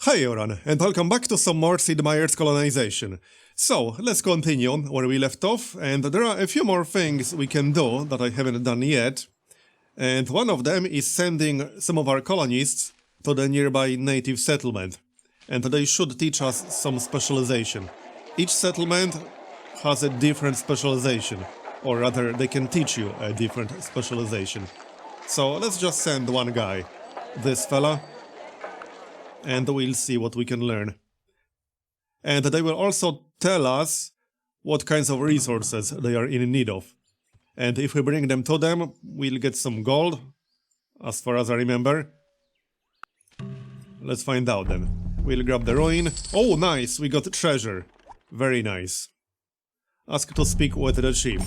Hi everyone, and welcome back to some more Sid Meier's Colonization. So, let's continue where we left off, and there are a few more things we can do that I haven't done yet. And one of them is sending some of our colonists to the nearby native settlement. And they should teach us some specialization. Each settlement has a different specialization, or rather, they can teach you a different specialization. So, let's just send one guy, this fella, and we'll see what we can learn. And they will also tell us what kinds of resources they are in need of. And if we bring them to them, we'll get some gold, as far as I remember. Let's find out then. We'll grab the ruin. Oh, nice! We got treasure. Very nice. Ask to speak with the chief.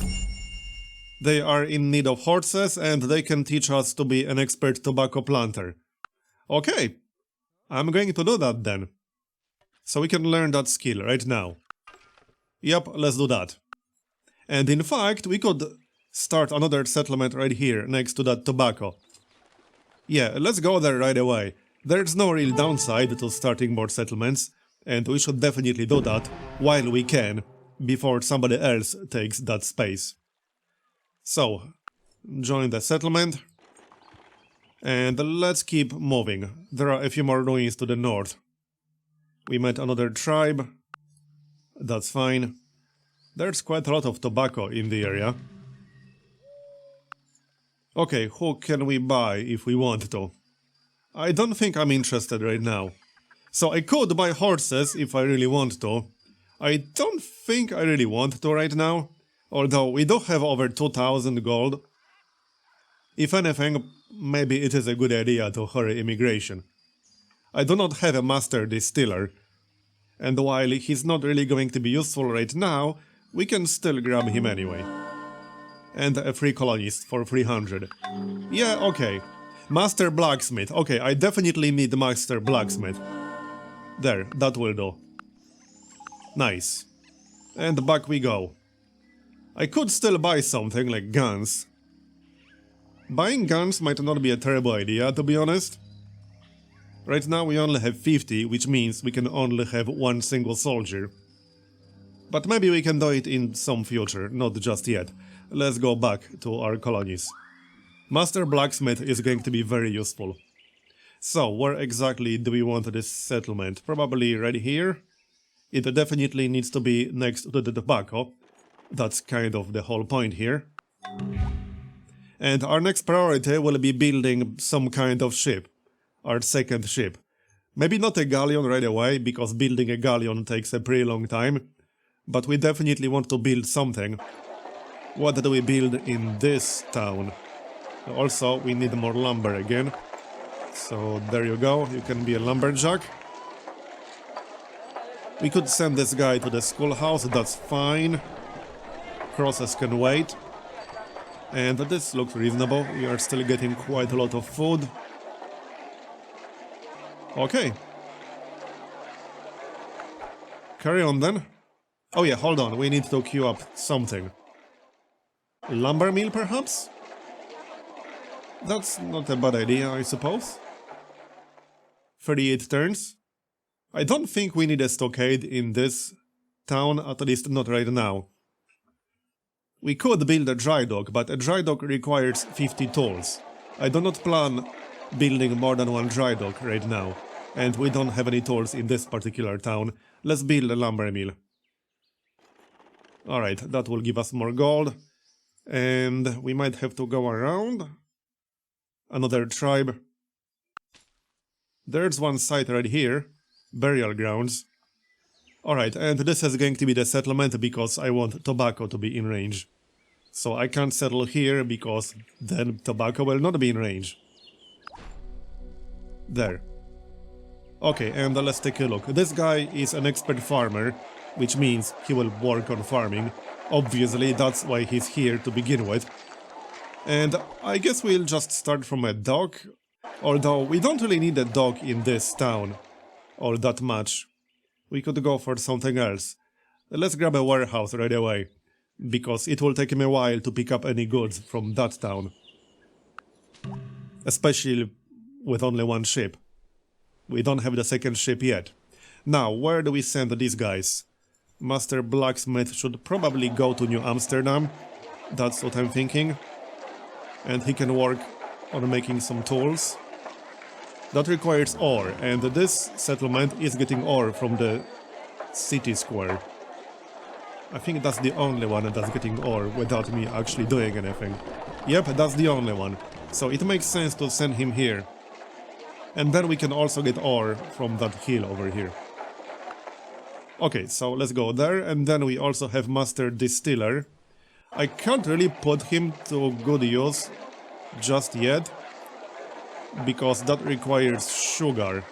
They are in need of horses, and they can teach us to be an expert tobacco planter. Okay. I'm going to do that then. So we can learn that skill right now. Yep, let's do that. And in fact, we could start another settlement right here, next to that tobacco. Yeah, let's go there right away. There's no real downside to starting more settlements, and we should definitely do that while we can, before somebody else takes that space. So, join the settlement. And let's keep moving. There are a few more ruins to the north. We met another tribe. That's fine. There's quite a lot of tobacco in the area. Okay, who can we buy if we want to? I don't think I'm interested right now. So I could buy horses if I really want to. I don't think I really want to right now. Although we do have over 2000 gold. If anything, maybe it is a good idea to hurry immigration. I do not have a master distiller, and while he's not really going to be useful right now, we can still grab him anyway. And a free colonist for 300. Yeah, okay. Master blacksmith. Okay, I definitely need master blacksmith. There, that will do. Nice. And back we go. I could still buy something like guns. Buying guns might not be a terrible idea, to be honest. Right now we only have 50, which means we can only have one single soldier. But maybe we can do it in some future, not just yet. Let's go back to our colonies. Master Blacksmith is going to be very useful. So, where exactly do we want this settlement? Probably right here. It definitely needs to be next to the tobacco. That's kind of the whole point here. And our next priority will be building some kind of ship. Our second ship. Maybe not a galleon right away, because building a galleon takes a pretty long time. But we definitely want to build something. What do we build in this town? Also, we need more lumber again. So there you go, you can be a lumberjack. We could send this guy to the schoolhouse, that's fine. Crosses can wait. And this looks reasonable, we are still getting quite a lot of food. Okay. Carry on then. Oh yeah, hold on, we need to queue up something. Lumber mill perhaps? That's not a bad idea, I suppose. 38 turns. I don't think we need a stockade in this town, at least not right now. We could build a dry dock, but a dry dock requires 50 tools. I do not plan building more than one dry dock right now, and we don't have any tools in this particular town. Let's build a lumber mill. Alright, that will give us more gold, and we might have to go around. Another tribe. There's one site right here, burial grounds. Alright, and this is going to be the settlement because I want tobacco to be in range. So I can't settle here because then tobacco will not be in range. There. Okay, and let's take a look. This guy is an expert farmer, which means he will work on farming. Obviously, that's why he's here to begin with. And I guess we'll just start from a dock, although we don't really need a dock in this town, or that much. We could go for something else. Let's grab a warehouse right away, because it will take me a while to pick up any goods from that town. Especially with only one ship. We don't have the second ship yet. Now, where do we send these guys? Master Blacksmith should probably go to New Amsterdam. That's what I'm thinking. And he can work on making some tools. That requires ore, and this settlement is getting ore from the city square. I think that's the only one that's getting ore without me actually doing anything. Yep, that's the only one. So it makes sense to send him here. And then we can also get ore from that hill over here. Okay, so let's go there, and then we also have Master Distiller. I can't really put him to good use just yet, because that requires sugar.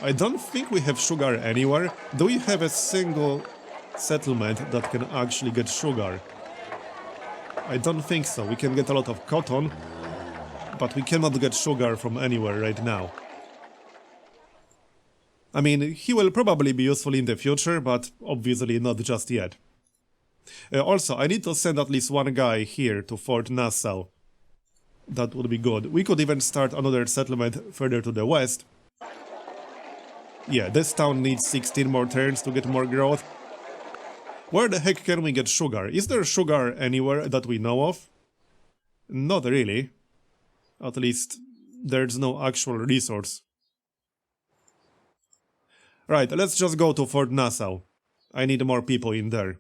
I don't think we have sugar anywhere. Do we have a single settlement that can actually get sugar? I don't think so. We can get a lot of cotton, but we cannot get sugar from anywhere right now. I mean, he will probably be useful in the future, but obviously not just yet. Also, I need to send at least one guy here to Fort Nassau. That would be good. We could even start another settlement further to the west. Yeah, this town needs 16 more turns to get more growth. Where the heck can we get sugar? Is there sugar anywhere that we know of? Not really. At least, there's no actual resource. Right, let's just go to Fort Nassau. I need more people in there.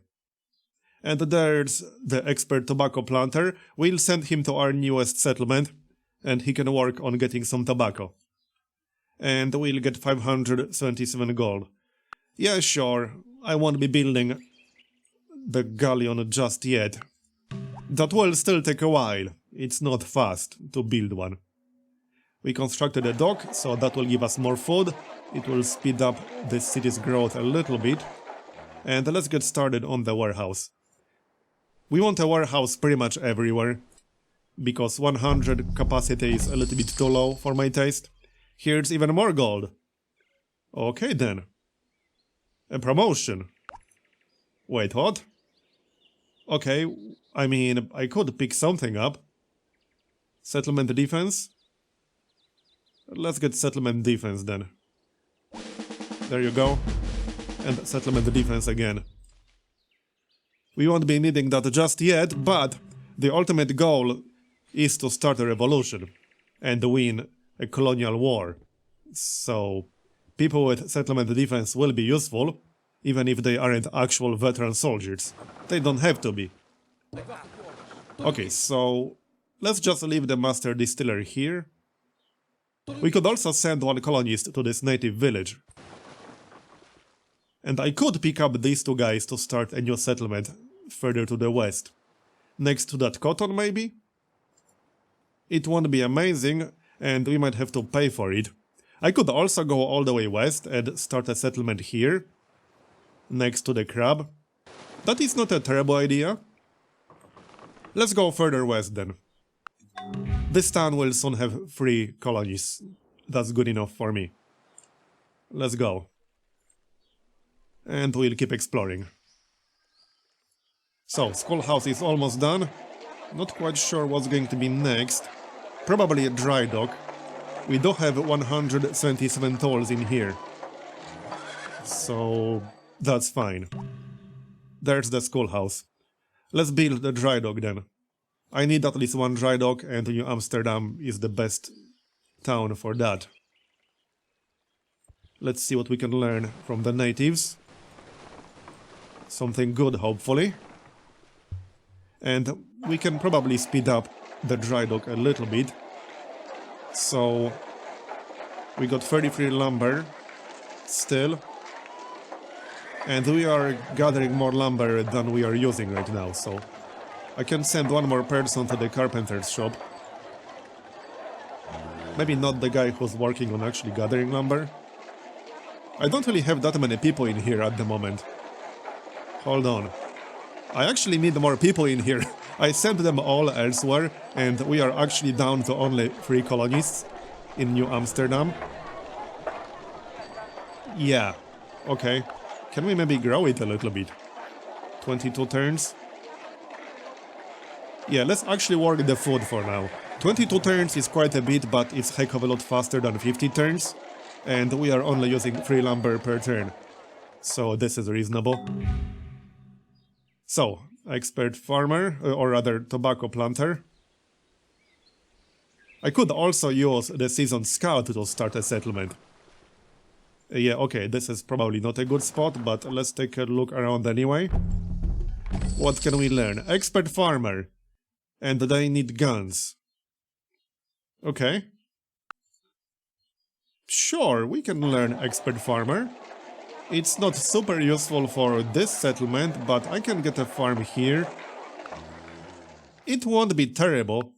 And there's the expert tobacco planter. We'll send him to our newest settlement, and he can work on getting some tobacco. And we'll get 577 gold. Yeah, sure, I won't be building the galleon just yet. That will still take a while. It's not fast to build one. We constructed a dock, so that will give us more food. It will speed up the city's growth a little bit. And let's get started on the warehouse. We want a warehouse pretty much everywhere, because 100 capacity is a little bit too low for my taste. Here's even more gold. Okay then. A promotion. Wait, what? Okay, I mean, I could pick something up. Settlement defense? Let's get settlement defense then. There you go. And settlement defense again. We won't be needing that just yet, but the ultimate goal is to start a revolution and win a colonial war. So, people with settlement defense will be useful, even if they aren't actual veteran soldiers. They don't have to be. Okay, so let's just leave the master distiller here. We could also send one colonist to this native village. And I could pick up these two guys to start a new settlement further to the west. Next to that cotton, maybe? It won't be amazing, and we might have to pay for it. I could also go all the way west and start a settlement here, next to the crab. That is not a terrible idea. Let's go further west then. This town will soon have 3 colonies. That's good enough for me. Let's go. And we'll keep exploring. So, schoolhouse is almost done. Not quite sure what's going to be next. Probably a dry dock. We do have 177 tolls in here. So, that's fine. There's the schoolhouse. Let's build the dry dock then. I need at least one dry dock, and New Amsterdam is the best town for that. Let's see what we can learn from the natives. Something good, hopefully. And we can probably speed up the dry dock a little bit. So, we got 33 lumber still. And we are gathering more lumber than we are using right now, so I can send one more person to the carpenter's shop. Maybe not the guy who's working on actually gathering lumber. I don't really have that many people in here at the moment. Hold on. I actually need more people in here. I sent them all elsewhere, and we are actually down to only 3 colonists in New Amsterdam. Yeah, okay. Can we maybe grow it a little bit? 22 turns? Yeah, let's actually work the food for now. 22 turns is quite a bit, but it's heck of a lot faster than 50 turns. and we are only using 3 lumber per turn. So this is reasonable. So, expert farmer, or rather tobacco planter. I could also use the seasoned scout to start a settlement. Yeah, okay, this is probably not a good spot, but let's take a look around anyway. What can we learn? Expert farmer. And they need guns. Okay. Sure, we can learn expert farmer. It's not super useful for this settlement, but I can get a farm here. It won't be terrible.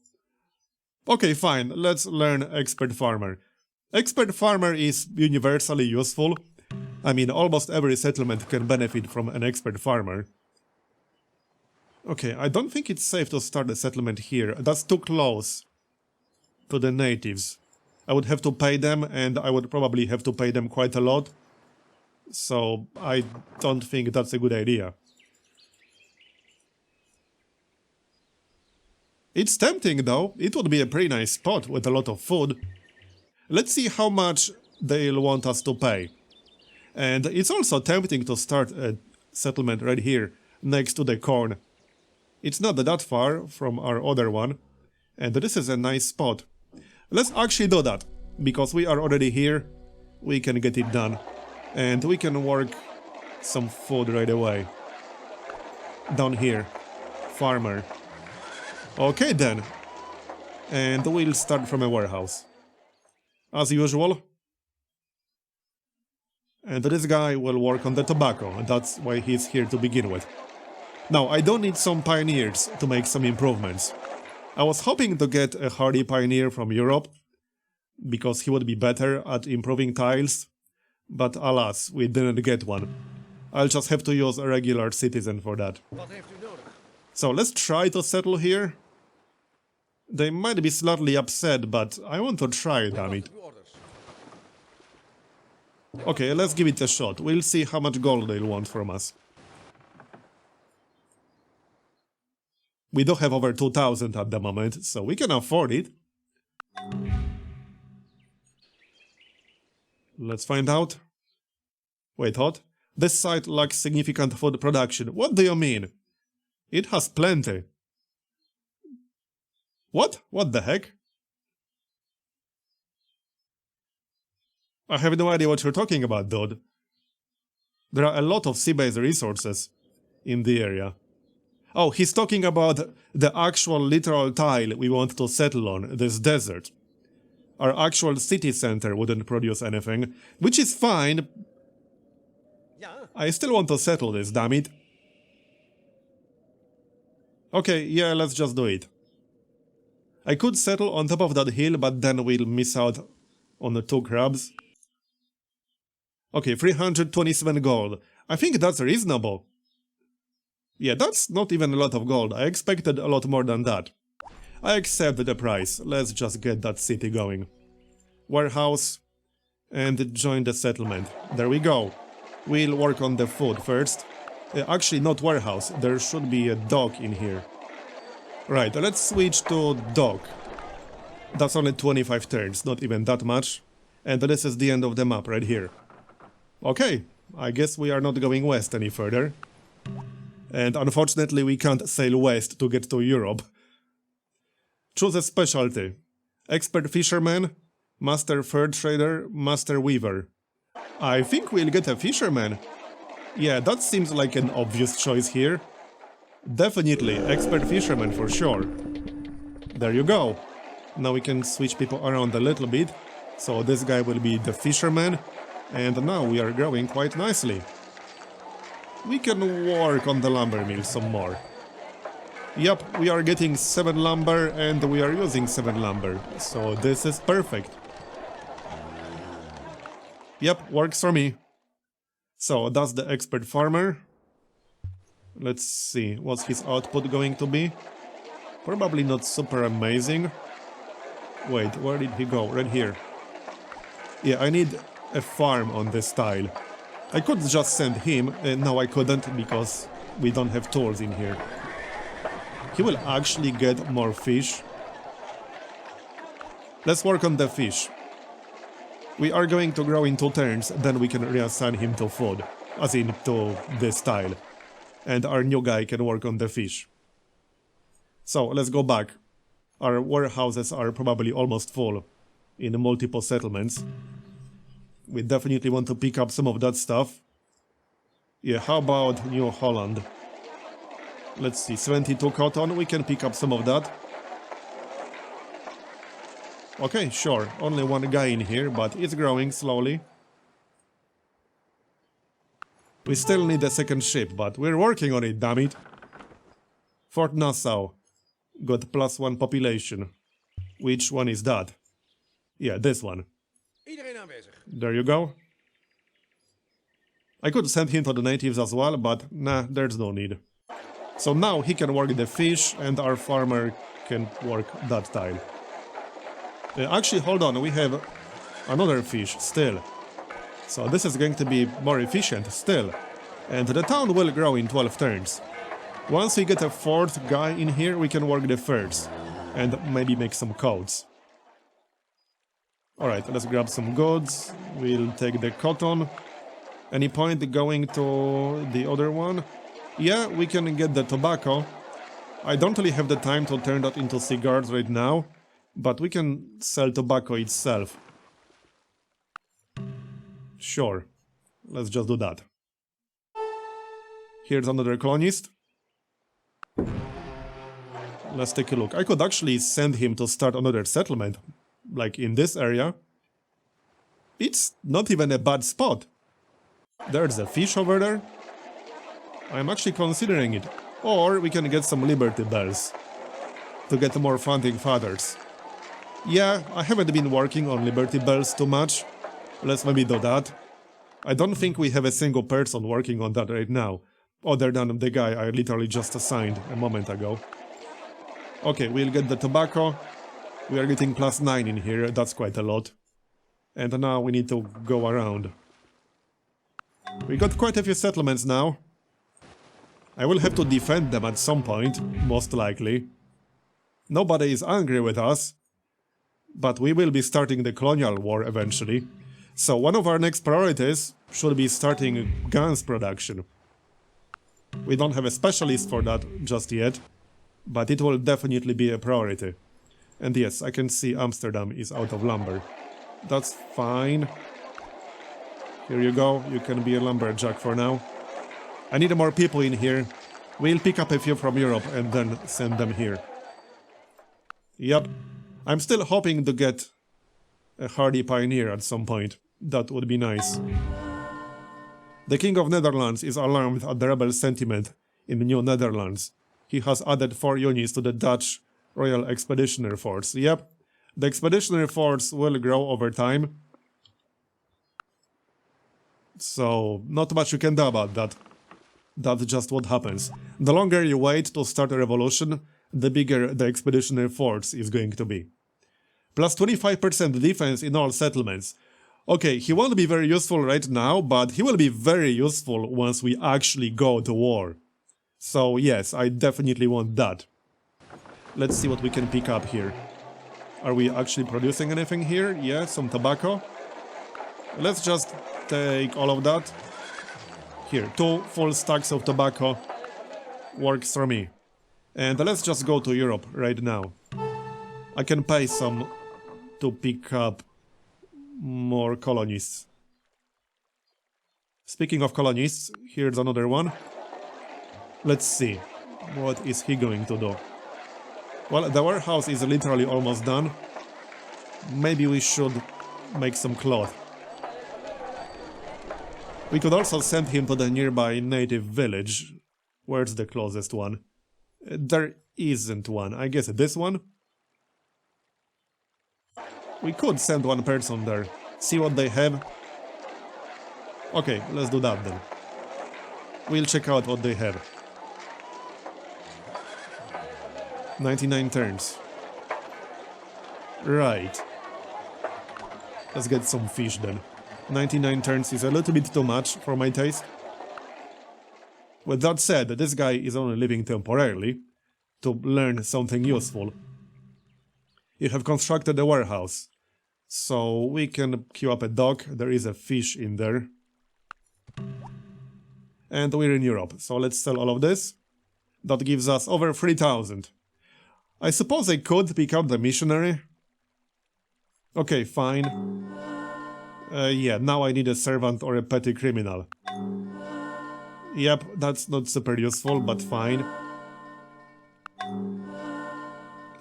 Okay, fine, let's learn expert farmer. Expert farmer is universally useful. I mean, almost every settlement can benefit from an expert farmer. Okay, I don't think it's safe to start a settlement here. That's too close to the natives. I would have to pay them, and I would probably have to pay them quite a lot. So, I don't think that's a good idea. It's tempting though, it would be a pretty nice spot with a lot of food. Let's see how much they'll want us to pay. And it's also tempting to start a settlement right here, next to the corn. It's not that far from our other one, and this is a nice spot. Let's actually do that, because we are already here, we can get it done. And we can work some food right away. Down here. Farmer. Okay then. And we'll start from a warehouse. As usual. And this guy will work on the tobacco, and that's why he's here to begin with. Now, I don't need some pioneers to make some improvements. I was hoping to get a hardy pioneer from Europe, because he would be better at improving tiles, but alas, we didn't get one. I'll just have to use a regular citizen for that. So let's try to settle here. They might be slightly upset, but I want to try, damn it. Okay, let's give it a shot. We'll see how much gold they'll want from us. We do have over 2,000 at the moment, so we can afford it. Let's find out. Wait, what? This site lacks significant food production. What do you mean? It has plenty. What? What the heck? I have no idea what you're talking about, dude. There are a lot of sea-based resources in the area. Oh, he's talking about the actual literal tile we want to settle on, this desert. Our actual city center wouldn't produce anything, which is fine. I still want to settle this, damn it. Okay, yeah, let's just do it. I could settle on top of that hill, but then we'll miss out on the 2 crabs. Okay, 327 gold. I think that's reasonable. Yeah, that's not even a lot of gold. I expected a lot more than that. I accept the price. Let's just get that city going. Warehouse. And join the settlement. There we go. We'll work on the food first. Actually, not warehouse. There should be a dock in here. Right, let's switch to dock. That's only 25 turns, not even that much. And this is the end of the map right here. Okay, I guess we are not going west any further. And unfortunately we can't sail west to get to Europe. Choose a specialty. Expert fisherman, master fur trader, master weaver. I think we'll get a fisherman. Yeah, that seems like an obvious choice here. Definitely, expert fisherman for sure. There you go. Now we can switch people around a little bit. So this guy will be the fisherman. And now we are growing quite nicely. We can work on the lumber mill some more. Yep, we are getting 7 lumber and we are using 7 lumber. So this is perfect. Yep, works for me. So that's the expert farmer. Let's see, what's his output going to be? Probably not super amazing. Wait, where did he go? Right here. Yeah, I need a farm on this tile. I could just send him, no I couldn't because we don't have tools in here. He will actually get more fish. Let's work on the fish. We are going to grow in 2 turns, then we can reassign him to food, as in to this tile. And our new guy can work on the fish. So, let's go back. Our warehouses are probably almost full in multiple settlements. We definitely want to pick up some of that stuff. Yeah, how about New Holland? Let's see, 72 cotton, we can pick up some of that. Okay, sure, only one guy in here, but it's growing slowly. We still need a second ship, but we're working on it, damn it. Fort Nassau got +1 population. Which one is that? Yeah, this one. There you go. I could send him to the natives as well, but nah, there's no need. So now he can work the fish and our farmer can work that tile. Actually, hold on, we have another fish still. So this is going to be more efficient still. And the town will grow in 12 turns. Once we get a 4th guy in here, we can work the 3rds. And maybe make some coats. Alright, let's grab some goods. We'll take the cotton. Any point going to the other one? Yeah, we can get the tobacco. I don't really have the time to turn that into cigars right now. But we can sell tobacco itself. Sure. Let's just do that. Here's another colonist. Let's take a look. I could actually send him to start another settlement. Like in this area. It's not even a bad spot. There's a fish over there. I'm actually considering it. Or we can get some Liberty Bells. To get more founding fathers. Yeah, I haven't been working on Liberty Bells too much. Let's maybe do that. I don't think we have a single person working on that right now. Other than the guy I literally just assigned a moment ago. Okay, we'll get the tobacco. We are getting +9 in here, that's quite a lot. And now we need to go around. We got quite a few settlements now. I will have to defend them at some point, most likely. Nobody is angry with us. But we will be starting the colonial war eventually. So one of our next priorities should be starting guns production. We don't have a specialist for that just yet, but it will definitely be a priority. And yes, I can see Amsterdam is out of lumber. That's fine. Here you go, you can be a lumberjack for now. I need more people in here. We'll pick up a few from Europe and then send them here. Yep. I'm still hoping to get a hardy pioneer at some point. That would be nice. The King of Netherlands is alarmed at the rebel sentiment in New Netherlands. He has added 4 units to the Dutch Royal Expeditionary Force. Yep, the Expeditionary Force will grow over time. So, not much you can do about that. That's just what happens. The longer you wait to start a revolution, the bigger the Expeditionary Force is going to be. Plus 25% defense in all settlements. Okay, he won't be very useful right now, but he will be very useful once we actually go to war. So yes, I definitely want that. Let's see what we can pick up here. Are we actually producing anything here? Yeah, some tobacco. Let's just take all of that. Here, 2 full stacks of tobacco. Works for me. And let's just go to Europe right now. I can pay some to pick up more colonists. Speaking of colonists, here's another one. Let's see. What is he going to do? Well, the warehouse is literally almost done. Maybe we should make some cloth. We could also send him to the nearby native village. Where's the closest one? There isn't one. I guess this one? We could send one person there. See what they have. Okay, let's do that then. We'll check out what they have. 99 turns. Right. Let's get some fish then. 99 turns is a little bit too much for my taste. With that said, this guy is only living temporarily to learn something useful. You have constructed a warehouse. So we can queue up a dock. There is a fish in there. And we're in Europe, so let's sell all of this. That gives us over 3,000. I suppose I could become the missionary. Okay, fine. Yeah, now I need a servant or a petty criminal. Yep, that's not super useful, but fine.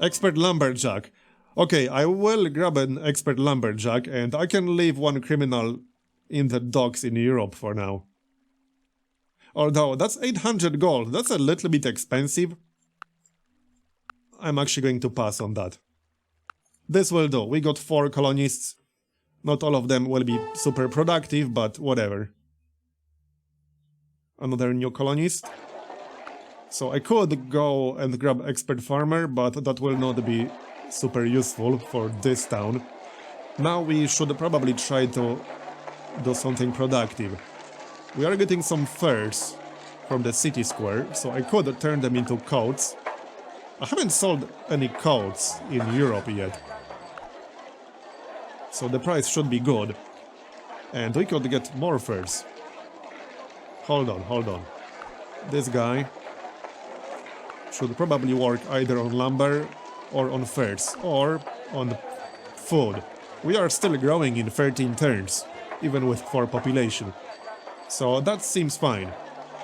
Expert lumberjack. Okay, I will grab an expert lumberjack and I can leave one criminal in the docks in Europe for now. Although, that's 800 gold, that's a little bit expensive. I'm actually going to pass on that. This will do, we got 4 colonists. Not all of them will be super productive, but whatever. Another new colonist. So I could go and grab expert farmer, but that will not be super useful for this town. Now we should probably try to do something productive. We are getting some furs from the city square, so I could turn them into coats. I haven't sold any coats in Europe yet. So the price should be good. And we could get more furs. Hold on. This guy should probably work either on lumber or on furs or on food. We are still growing in 13 turns, even with 4 population. So that seems fine.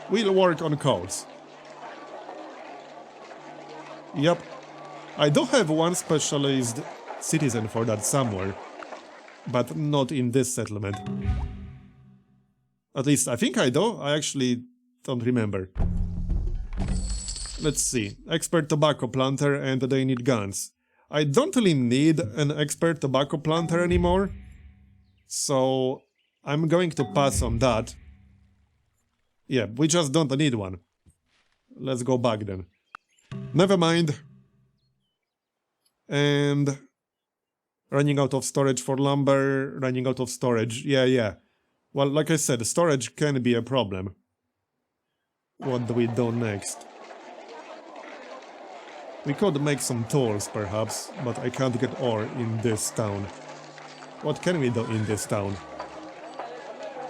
We'll work on coats. Yep. I do have one specialized citizen for that somewhere, but not in this settlement. At least I think I do. I actually don't remember. Let's see. Expert tobacco planter, and they need guns. I don't really need an expert tobacco planter anymore, so I'm going to pass on that. Yeah, we just don't need one. Let's go back then. Never mind. And running out of storage for lumber, running out of storage. Yeah. Well, like I said, storage can be a problem. What do we do next? We could make some tools, perhaps, but I can't get ore in this town. What can we do in this town?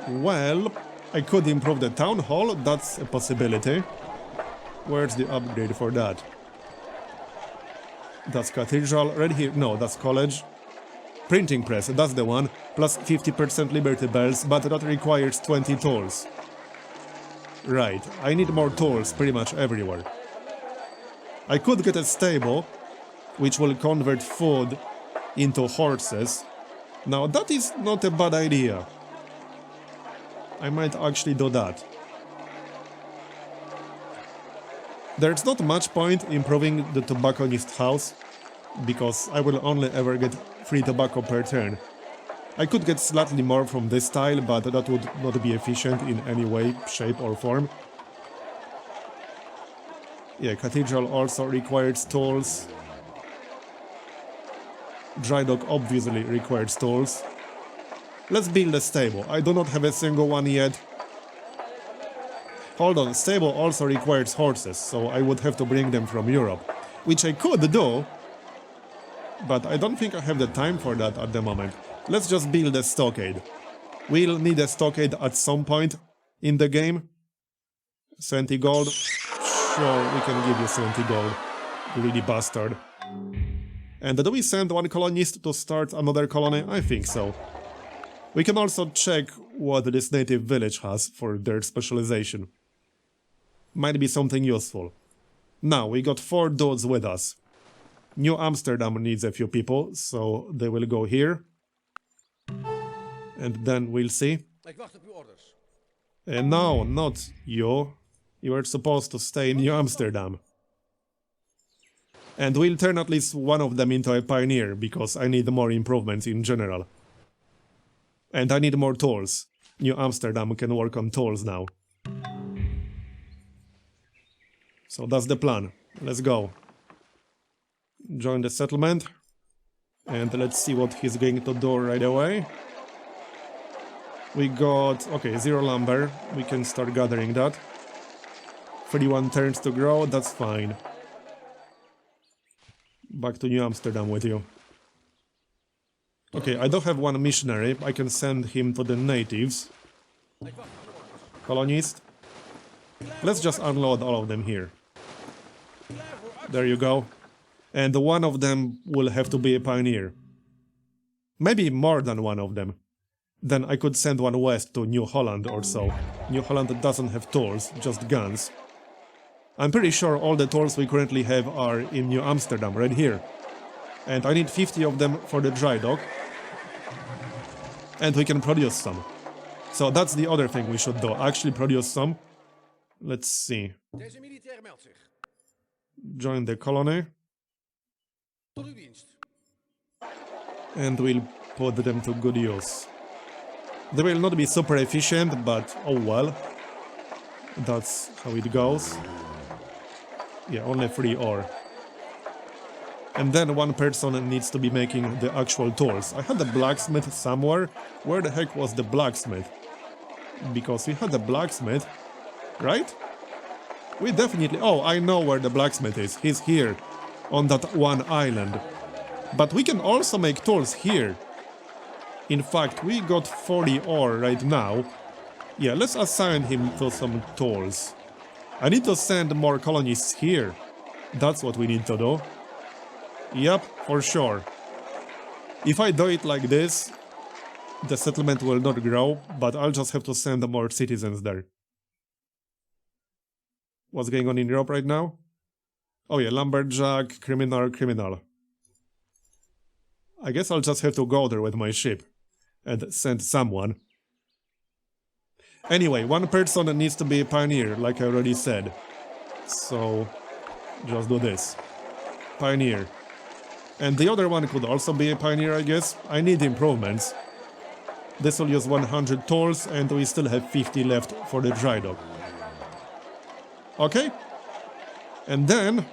Well, I could improve the town hall, that's a possibility. Where's the upgrade for that? That's cathedral, right here, no, that's college. Printing press, that's the one, plus 50% Liberty Bells, but that requires 20 tools. Right, I need more tools pretty much everywhere. I could get a stable, which will convert food into horses. Now that is not a bad idea. I might actually do that. There's not much point improving the tobacconist house, because I will only ever get 3 tobacco per turn. I could get slightly more from this tile, but that would not be efficient in any way, shape or form. Yeah, cathedral also requires tools. Dry dock obviously requires tools. Let's build a stable. I do not have a single one yet. Hold on, stable also requires horses, so I would have to bring them from Europe. Which I could do, but I don't think I have the time for that at the moment. Let's just build a stockade. We'll need a stockade at some point in the game. 20 gold. Sure, we can give you 20 gold. Greedy bastard. And do we send one colonist to start another colony? I think so. We can also check what this native village has for their specialization. Might be something useful. Now, we got 4 dudes with us. New Amsterdam needs a few people, so they will go here. And then we'll see. No, not you. You are supposed to stay in New Amsterdam. And we'll turn at least one of them into a pioneer, because I need more improvements in general. And I need more tools. New Amsterdam can work on tools now. So that's the plan. Let's go. Join the settlement. And let's see what he's going to do right away. We got... okay, 0 lumber. We can start gathering that. 31 turns to grow, that's fine. Back to New Amsterdam with you. Okay, I don't have one missionary. I can send him to the natives. Colonist. Let's just unload all of them here. There you go. And one of them will have to be a pioneer. Maybe more than one of them. Then I could send one west to New Holland or so. New Holland doesn't have tools, just guns. I'm pretty sure all the tools we currently have are in New Amsterdam, right here. And I need 50 of them for the dry dock. And we can produce some. So that's the other thing we should do, actually produce some. Let's see. Join the colony. And we'll put them to good use. They will not be super efficient, but oh well. That's how it goes. Yeah, only 3 ore. And then one person needs to be making the actual tools. I had a blacksmith somewhere. Where the heck was the blacksmith? Because we had a blacksmith, right? We definitely... Oh, I know where the blacksmith is. He's here, on that one island. But we can also make tools here. In fact, we got 40 ore right now. Yeah, let's assign him to some tools. I need to send more colonists here. That's what we need to do. Yep, for sure. If I do it like this, the settlement will not grow, but I'll just have to send more citizens there. What's going on in Europe right now? Oh yeah, lumberjack, criminal. I guess I'll just have to go there with my ship and send someone. Anyway, one person needs to be a pioneer, like I already said. So, just do this. Pioneer. And the other one could also be a pioneer, I guess. I need improvements. This will use 100 tools, and we still have 50 left for the dry dock. Okay? And then,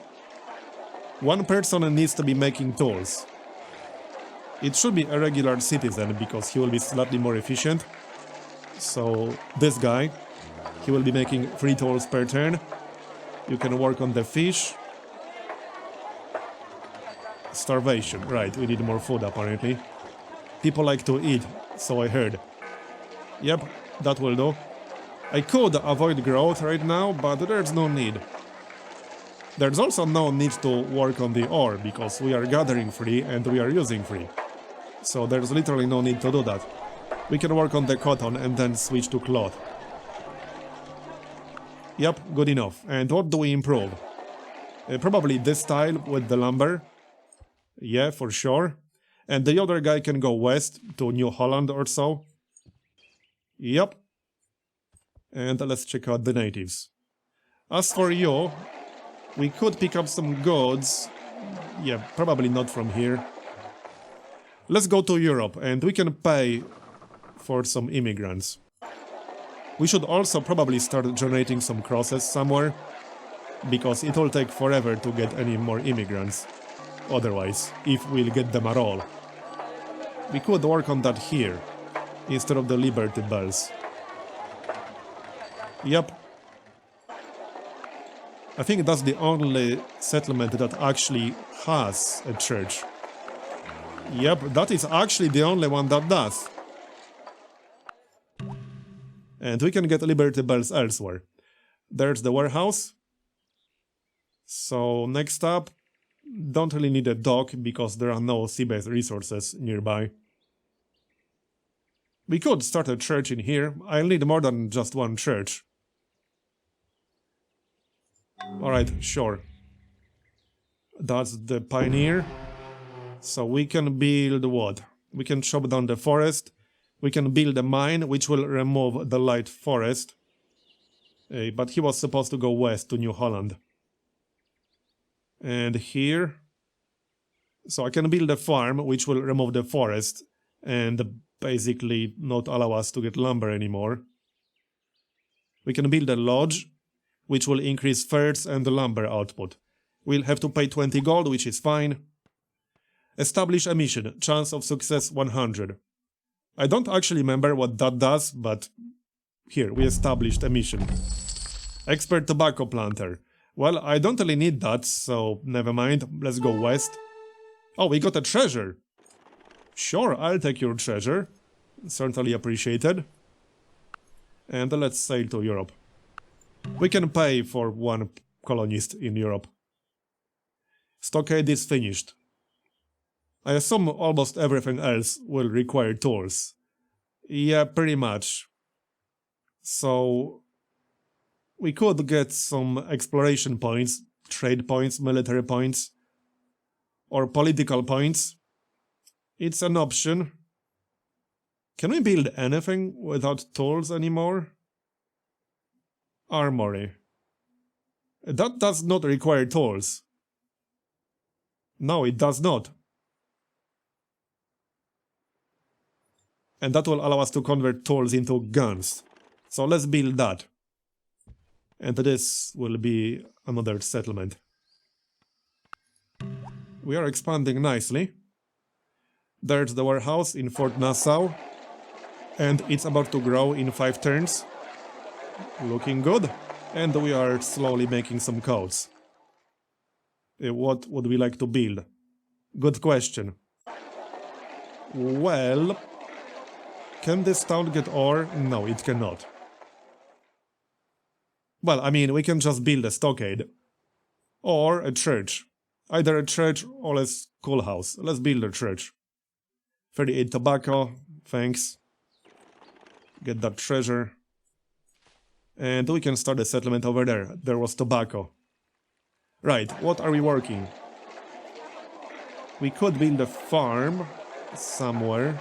one person needs to be making tools. It should be a regular citizen, because he will be slightly more efficient. So, this guy, he will be making 3 tools per turn. You can work on the fish. Starvation, right, we need more food apparently. People like to eat, so I heard. Yep, that will do. I could avoid growth right now, but there's no need. There's also no need to work on the ore, because we are gathering free and we are using free. So there's literally no need to do that. We can work on the cotton and then switch to cloth. Yep, good enough. And what do we improve? Probably this tile with the lumber. Yeah, for sure. And the other guy can go west to New Holland or so. Yep. And let's check out the natives. As for you, we could pick up some goods. Yeah, probably not from here. Let's go to Europe and we can pay for some immigrants. We should also probably start generating some crosses somewhere, because it will take forever to get any more immigrants. Otherwise, if we'll get them at all. We could work on that here, instead of the Liberty Bells. Yep. I think that's the only settlement that actually has a church. Yep, that is actually the only one that does. And we can get Liberty Bells elsewhere. There's the warehouse. So next up, don't really need a dock because there are no sea-based resources nearby. We could start a church in here. I'll need more than just one church. Alright, sure. That's the pioneer. So we can build what? We can chop down the forest. We can build a mine which will remove the light forest. But he was supposed to go west to New Holland. And here... So I can build a farm which will remove the forest and basically not allow us to get lumber anymore. We can build a lodge which will increase furs and lumber output. We'll have to pay 20 gold, which is fine. Establish a mission, chance of success 100. I don't actually remember what that does, but here, we established a mission. Expert tobacco planter. Well, I don't really need that, so never mind, let's go west. Oh, we got a treasure! Sure, I'll take your treasure. Certainly appreciated. And let's sail to Europe. We can pay for one colonist in Europe. Stockade is finished. I assume almost everything else will require tools. Yeah, pretty much. So we could get some exploration points, trade points, military points, or political points. It's an option. Can we build anything without tools anymore? Armory. That does not require tools. No, it does not. And that will allow us to convert tools into guns. So let's build that. And this will be another settlement. We are expanding nicely. There's the warehouse in Fort Nassau. And it's about to grow in 5 turns. Looking good. And we are slowly making some codes. What would we like to build? Good question. Well, can this town get ore? No, it cannot. Well, I mean, we can just build a stockade. Or a church. Either a church or a schoolhouse. Let's build a church. 38 tobacco, thanks. Get that treasure. And we can start a settlement over there. There was tobacco. Right, what are we working? We could build a farm somewhere.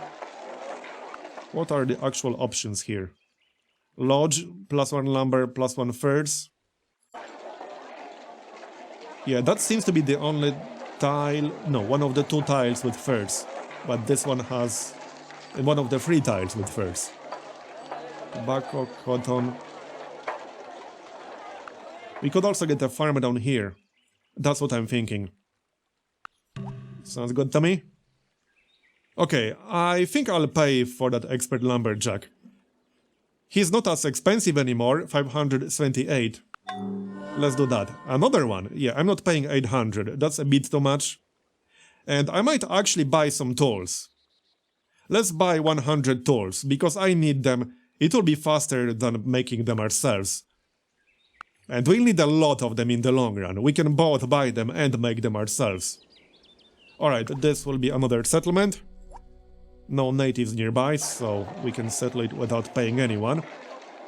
What are the actual options here? Lodge, +1 lumber, +1 furs. Yeah, that seems to be the only tile... No, one of the 2 tiles with furs. But this one has one of the 3 tiles with furs. Tobacco, cotton... We could also get a farm down here. That's what I'm thinking. Sounds good to me. Okay, I think I'll pay for that expert lumberjack. He's not as expensive anymore, 578. Let's do that. Another one. Yeah, I'm not paying 800. That's a bit too much. And I might actually buy some tools. Let's buy 100 tools, because I need them. It will be faster than making them ourselves. And we'll need a lot of them in the long run. We can both buy them and make them ourselves. Alright, this will be another settlement. No natives nearby, so we can settle it without paying anyone.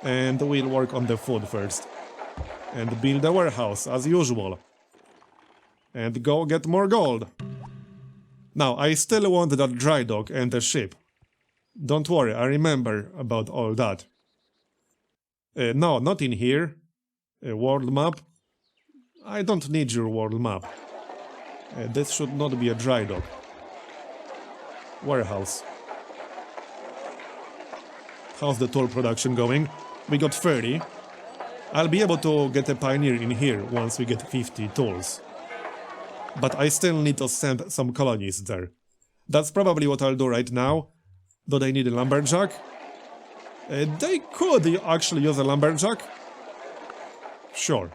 And we'll work on the food first. And build a warehouse, as usual. And go get more gold. Now, I still want that dry dock and the ship. Don't worry, I remember about all that. No, not in here. A world map? I don't need your world map. This should not be a dry dock. Warehouse. How's the tool production going? We got 30. I'll be able to get a pioneer in here once we get 50 tools. But I still need to send some colonies there. That's probably what I'll do right now. Do they need a lumberjack? They could actually use a lumberjack. Sure.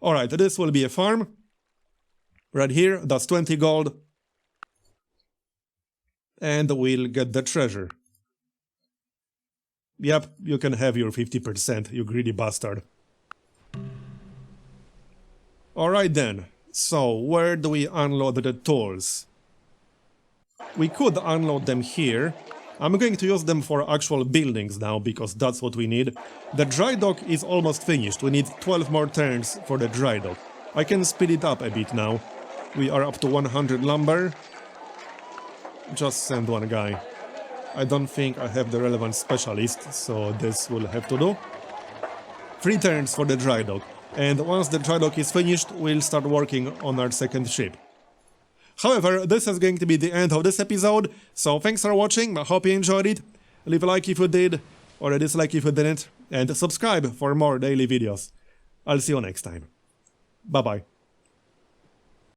Alright, this will be a farm. Right here, that's 20 gold. And we'll get the treasure. Yep, you can have your 50%, you greedy bastard. Alright then, so where do we unload the tools? We could unload them here. I'm going to use them for actual buildings now, because that's what we need. The dry dock is almost finished, we need 12 more turns for the dry dock. I can speed it up a bit now. We are up to 100 lumber. Just send one guy. I don't think I have the relevant specialist, so this will have to do. 3 turns for the dry dock. And once the dry dock is finished, we'll start working on our second ship. However, this is going to be the end of this episode, so thanks for watching, I hope you enjoyed it. Leave a like if you did, or a dislike if you didn't, and subscribe for more daily videos. I'll see you next time. Bye bye.